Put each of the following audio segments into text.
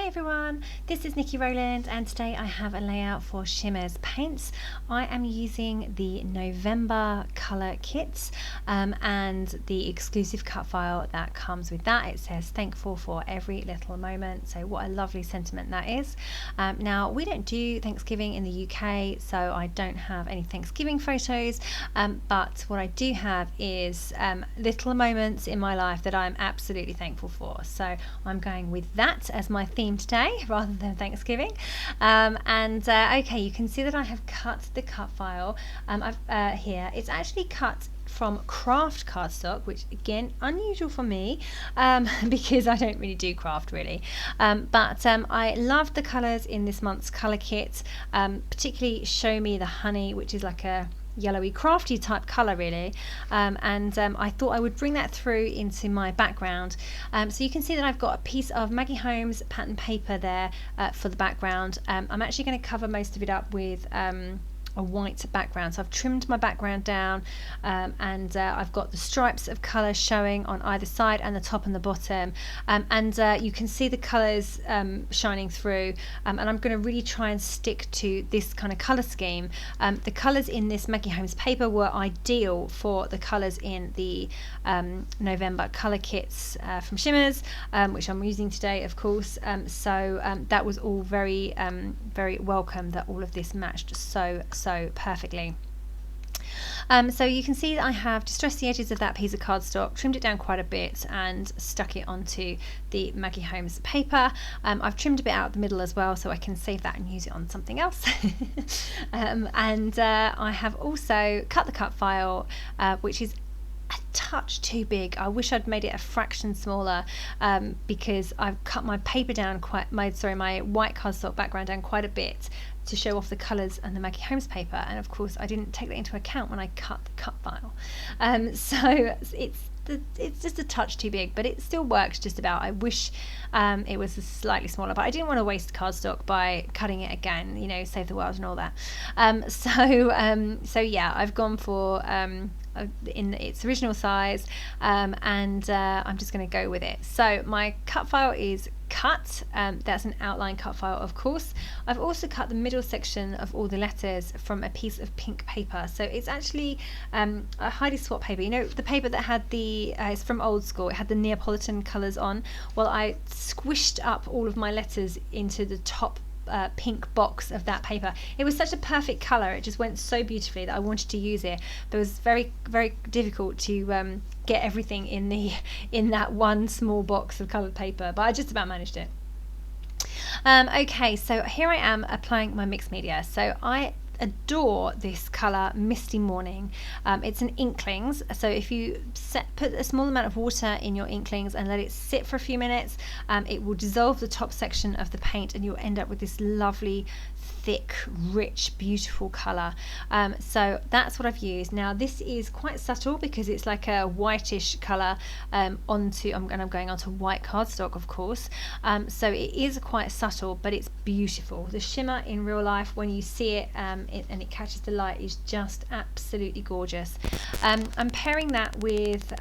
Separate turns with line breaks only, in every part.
Hi everyone, this is Niki Rowland and today I have a layout for Shimmerz paints. I am using the November Color Kitz and the exclusive cut file that comes with that. It says thankful for every little moment, so what a lovely sentiment that is. Now we don't do Thanksgiving in the UK, so I don't have any Thanksgiving photos, but what I do have is little moments in my life that I'm absolutely thankful for, so I'm going with that as my theme today rather than Thanksgiving. Okay, you can see that I have cut the cut file here. It's actually cut from kraft cardstock, which again unusual for me because I don't really do craft really, but I love the colours in this month's colour kit, particularly Show Me the Honey, which is like a yellowy crafty type colour really, I thought I would bring that through into my background. So you can see that I've got a piece of Maggie Holmes pattern paper there for the background. I'm actually going to cover most of it up with a white background, so I've trimmed my background down, I've got the stripes of colour showing on either side and the top and the bottom, you can see the colours shining through, and I'm going to really try and stick to this kind of colour scheme. The colours in this Maggie Holmes paper were ideal for the colours in the November Color Kitz from Shimmerz, which I'm using today of course, that was all very welcome that all of this matched so perfectly. So you can see that I have distressed the edges of that piece of cardstock, trimmed it down quite a bit and stuck it onto the Maggie Holmes paper. I've trimmed a bit out the middle as well so I can save that and use it on something else. I have also cut the cut file, which is a touch too big. I wish I'd made it a fraction smaller, because I've cut my paper down my white cardstock background down quite a bit to show off the colours and the Maggie Holmes paper, and of course I didn't take that into account when I cut the cut file. So it's just a touch too big, but it still works just about. I wish it was slightly smaller, but I didn't want to waste cardstock by cutting it again, you know, save the world and all that. So yeah, I've gone for in its original size, I'm just going to go with it. So my cut file is cut, that's an outline cut file of course. I've also cut the middle section of all the letters from a piece of pink paper, so it's actually a Heidi Swap paper, you know, the paper that had the it's from Old School, it had the Neapolitan colours on. Well, I squished up all of my letters into the top pink box of that paper. It was such a perfect colour, it just went so beautifully that I wanted to use it, but it was very difficult to get everything in that one small box of coloured paper, but I just about managed it. Okay, so here I am applying my mixed media. So I adore this colour Misty Morning. It's an Inklingz, so if you put a small amount of water in your Inklingz and let it sit for a few minutes, it will dissolve the top section of the paint and you'll end up with this lovely thick, rich, beautiful colour. So that's what I've used. Now this is quite subtle because it's like a whitish colour and I'm going onto white cardstock of course, so it is quite subtle but it's beautiful. The shimmer in real life when you see it, and it catches the light is just absolutely gorgeous. I'm pairing that with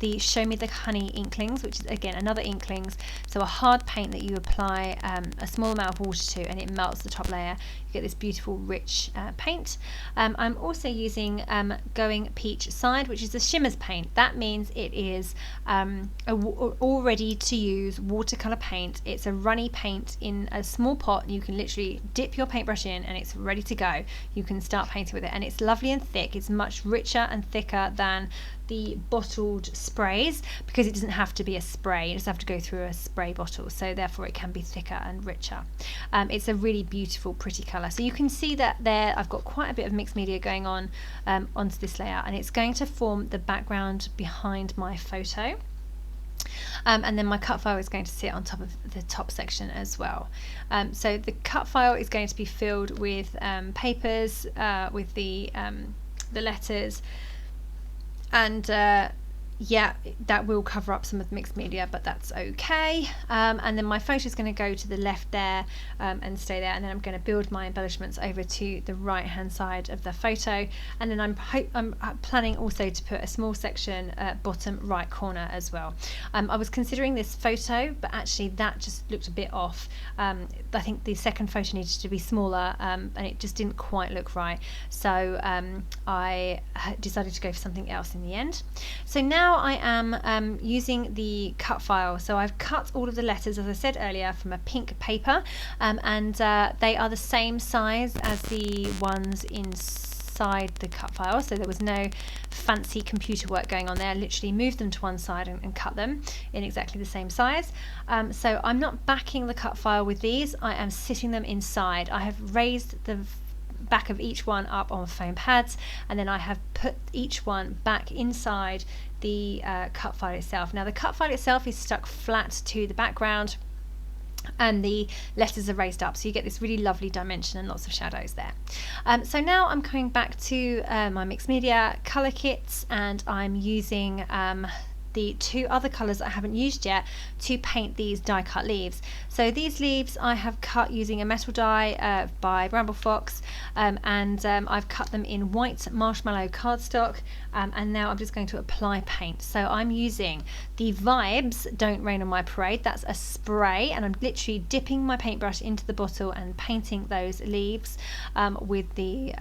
the Show Me the Honey Inklingz, which is again another Inklingz, so a hard paint that you apply a small amount of water to and it melts the top layer. You get this beautiful rich paint. I'm also using Going Peach Side, which is a Shimmerz paint. That means it is all ready to use watercolor paint. It's a runny paint in a small pot. You can literally dip your paintbrush in and it's ready to go. You can start painting with it and it's lovely and thick. It's much richer and thicker than the bottled sprays because it doesn't have to be a spray, it doesn't have to go through a spray bottle, so therefore it can be thicker and richer. It's a really beautiful pretty colour. So you can see that there I've got quite a bit of mixed media going on onto this layout, and it's going to form the background behind my photo. And then my cut file is going to sit on top of the top section as well. So the cut file is going to be filled with papers with the letters, and yeah, that will cover up some of the mixed media, but that's okay. And then my photo is going to go to the left there and stay there, and then I'm going to build my embellishments over to the right hand side of the photo, and then I'm planning also to put a small section bottom right corner as well. I was considering this photo, but actually that just looked a bit off. I think the second photo needed to be smaller, and it just didn't quite look right, so I decided to go for something else in the end. So now I am using the cut file. So I've cut all of the letters, as I said earlier, from a pink paper, and they are the same size as the ones inside the cut file, so there was no fancy computer work going on there. I literally moved them to one side and cut them in exactly the same size. So I'm not backing the cut file with these, I am sitting them inside. I have raised the back of each one up on foam pads, and then I have put each one back inside the cut file itself. Now the cut file itself is stuck flat to the background, and the letters are raised up, so you get this really lovely dimension and lots of shadows there. So now I'm coming back to my mixed media color kits, and I'm using the two other colours I haven't used yet to paint these die cut leaves. So these leaves I have cut using a metal die by Bramble Fox, and I've cut them in white marshmallow cardstock, and now I'm just going to apply paint. So I'm using the Vibez Don't Rain on My Parade. That's a spray, and I'm literally dipping my paintbrush into the bottle and painting those leaves with the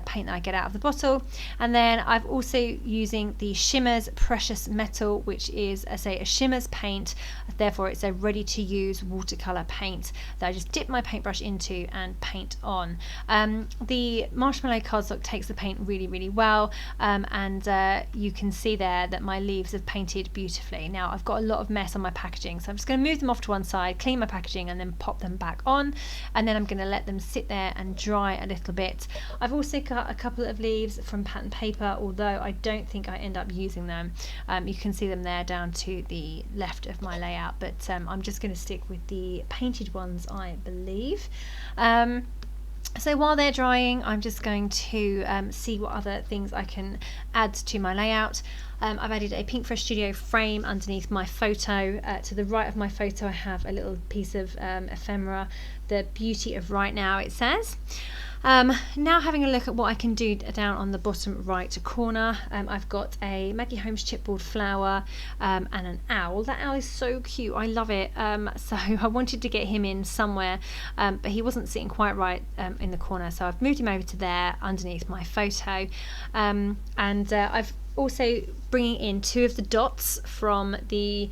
paint that I get out of the bottle. And then I've also using the Shimmerz Precious Metal, which is, I say, a Shimmerz paint, therefore it's a ready to use watercolor paint that I just dip my paintbrush into and paint on. The marshmallow cardstock takes the paint really well, and you can see there that my leaves have painted beautifully. Now I've got a lot of mess on my packaging, so I'm just going to move them off to one side, clean my packaging, and then pop them back on, and then I'm going to let them sit there and dry a little bit. I've also cut a couple of leaves from pattern paper, although I don't think I end up using them. You can see them there down to the left of my layout, but I'm just going to stick with the painted ones, I believe. So while they're drying, I'm just going to see what other things I can add to my layout. I've added a Pink Fresh Studio frame underneath my photo. To the right of my photo I have a little piece of ephemera, the beauty of right now, it says. Now having a look at what I can do down on the bottom right corner, I've got a Maggie Holmes chipboard flower and an owl. That owl is so cute, I love it. So I wanted to get him in somewhere, but he wasn't sitting quite right in the corner, so I've moved him over to there underneath my photo. And I've also bringing in two of the dots from the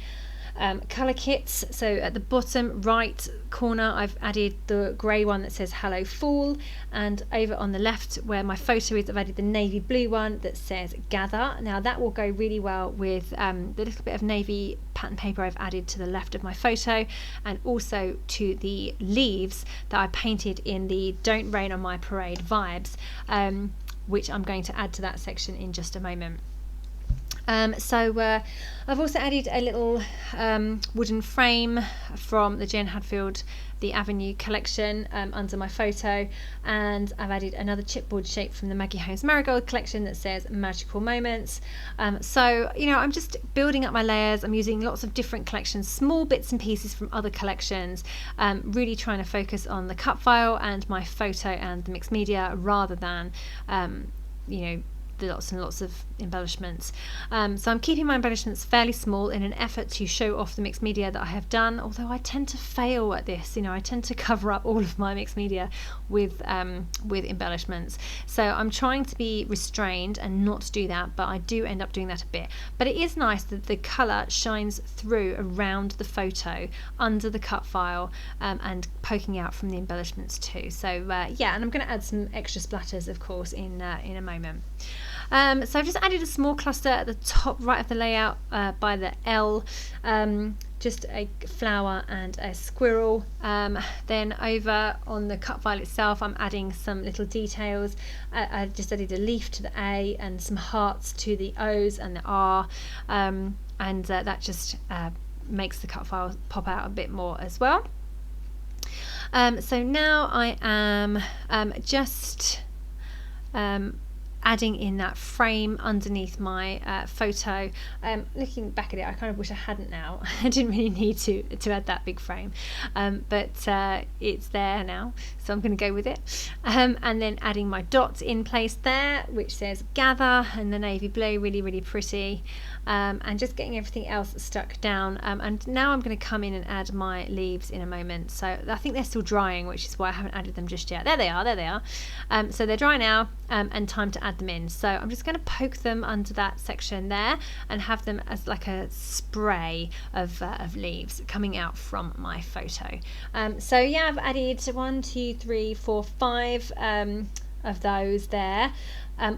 Color Kitz. So at the bottom right corner I've added the grey one that says Hello Fall, and over on the left where my photo is I've added the navy blue one that says Gather. Now that will go really well with the little bit of navy pattern paper I've added to the left of my photo, and also to the leaves that I painted in the Don't Rain on My Parade Vibez, which I'm going to add to that section in just a moment. So I've also added a little wooden frame from the Jen Hadfield The Avenue collection under my photo, and I've added another chipboard shape from the Maggie Holmes Marigold collection that says Magical Moments. So you know, I'm just building up my layers. I'm using lots of different collections, small bits and pieces from other collections, really trying to focus on the cut file and my photo and the mixed media rather than you know, lots and lots of embellishments. So I'm keeping my embellishments fairly small in an effort to show off the mixed media that I have done, although I tend to fail at this. You know, I tend to cover up all of my mixed media with embellishments. So I'm trying to be restrained and not do that, but I do end up doing that a bit. But it is nice that the colour shines through around the photo under the cut file, and poking out from the embellishments too. So yeah, and I'm going to add some extra splatters of course in a moment. So I've just added a small cluster at the top right of the layout by the L, just a flower and a squirrel. Then over on the cut file itself I'm adding some little details. I just added a leaf to the A and some hearts to the O's and the R, and that just makes the cut file pop out a bit more as well. So now I am just adding in that frame underneath my photo. Looking back at it, I kind of wish I hadn't now. I didn't really need to add that big frame, but it's there now, so I'm going to go with it. And then adding my dots in place there, which says gather, and the navy blue, really, really pretty. And just getting everything else stuck down. And now I'm going to come in and add my leaves in a moment. So I think they're still drying, which is why I haven't added them just yet. There they are. So they're dry now, and time to add them in. So I'm just going to poke them under that section there and have them as like a spray of leaves coming out from my photo. So yeah, I've added 1, 2, 3, 4, 5 of those there,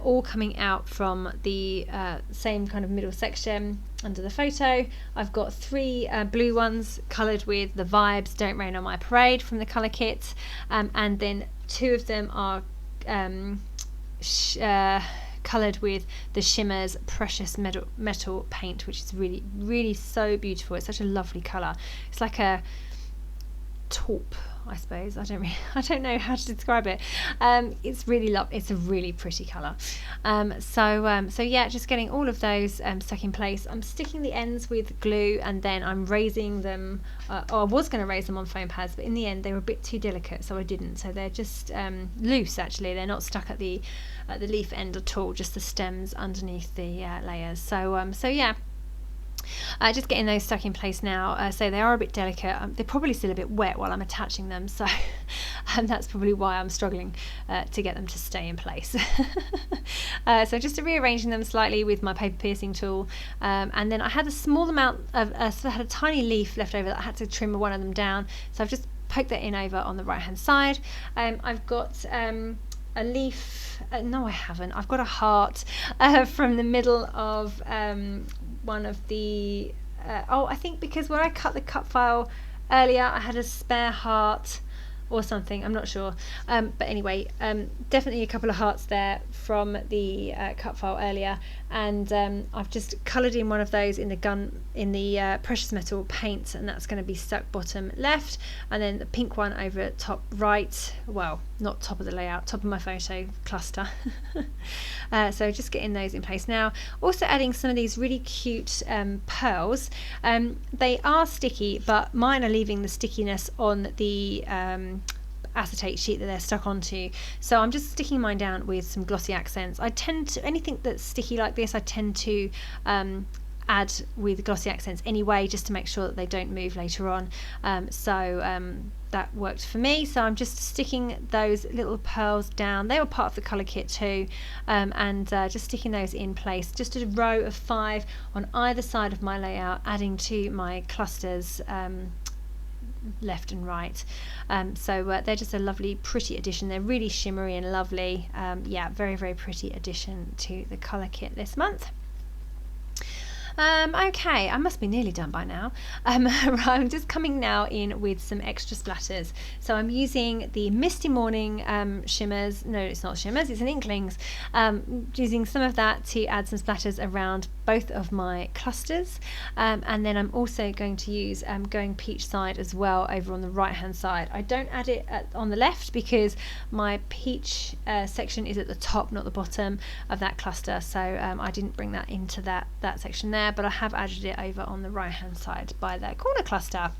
all coming out from the same kind of middle section under the photo. I've got 3 blue ones coloured with the Vibes Don't Rain on My Parade from the Color Kitz, and then 2 of them are coloured with the Shimmerz Precious Metal paint, which is really, really so beautiful. It's such a lovely colour. It's like a taupe, I suppose. I don't know how to describe it. It's really it's a really pretty colour. So yeah, just getting all of those stuck in place. I'm sticking the ends with glue, and then I'm raising them, or I was going to raise them on foam pads, but in the end they were a bit too delicate, so I didn't. So they're just loose, actually. They're not stuck at the leaf end at all, just the stems underneath the layers. So yeah, just getting those stuck in place now. So they are a bit delicate. They're probably still a bit wet while I'm attaching them, so that's probably why I'm struggling to get them to stay in place. So just rearranging them slightly with my paper piercing tool, and then I had a small amount of so I had a tiny leaf left over that I had to trim one of them down, so I've just poked that in over on the right hand side. I've got a leaf, no I haven't, I've got a heart from the middle of one of the I think because when I cut the cut file earlier I had a spare heart or something, I'm not sure, but anyway, definitely a couple of hearts there from the cut file earlier, and I've just coloured in one of those in the precious metal paint, and that's going to be stuck bottom left, and then the pink one over top right, well, not top of the layout, top of my photo cluster. So just getting those in place now. Also adding some of these really cute pearls. They are sticky, but mine are leaving the stickiness on the acetate sheet that they're stuck onto, so I'm just sticking mine down with some glossy accents. I tend to, anything that's sticky like this, I tend to add with glossy accents anyway, just to make sure that they don't move later on. That worked for me, so I'm just sticking those little pearls down. They were part of the colour kit too, and just sticking those in place, just a row of 5 on either side of my layout, adding to my clusters left and right. So they're just a lovely pretty addition. They're really shimmery and lovely. Yeah, very, very pretty addition to the colour kit this month. Okay, I must be nearly done by now. Right, I'm just coming now in with some extra splatters. So I'm using the Misty Morning Shimmerz. No, it's not Shimmerz, it's an Inklingz. Using some of that to add some splatters around both of my clusters. And then I'm also going to use Going Peach Side as well over on the right hand side. I don't add it on the left because my peach section is at the top, not the bottom of that cluster. So I didn't bring that into that section there, but I have added it over on the right hand side by the corner cluster.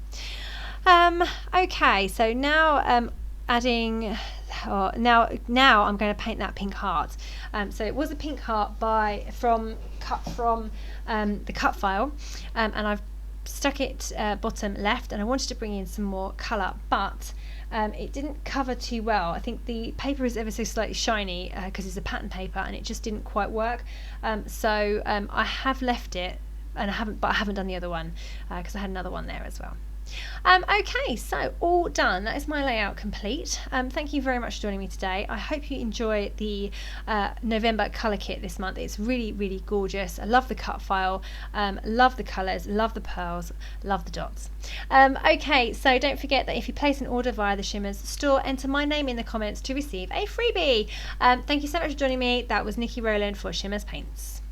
Okay, so now adding, now I'm going to paint that pink heart. So it was a pink heart cut from the cut file, and I've stuck it bottom left, and I wanted to bring in some more colour, but it didn't cover too well. I think the paper is ever so slightly shiny because it's a pattern paper, and it just didn't quite work. So I have left it, and I haven't done the other one because I had another one there as well. Okay, so all done. That is my layout complete. Thank you very much for joining me today. I hope you enjoy the November Color Kit this month. It's really, really gorgeous. I love the cut file, love the colours, love the pearls, love the dots. Okay, so don't forget that if you place an order via the Shimmerz store, enter my name in the comments to receive a freebie. Thank you so much for joining me. That was Nikki Rowland for Shimmerz Paints.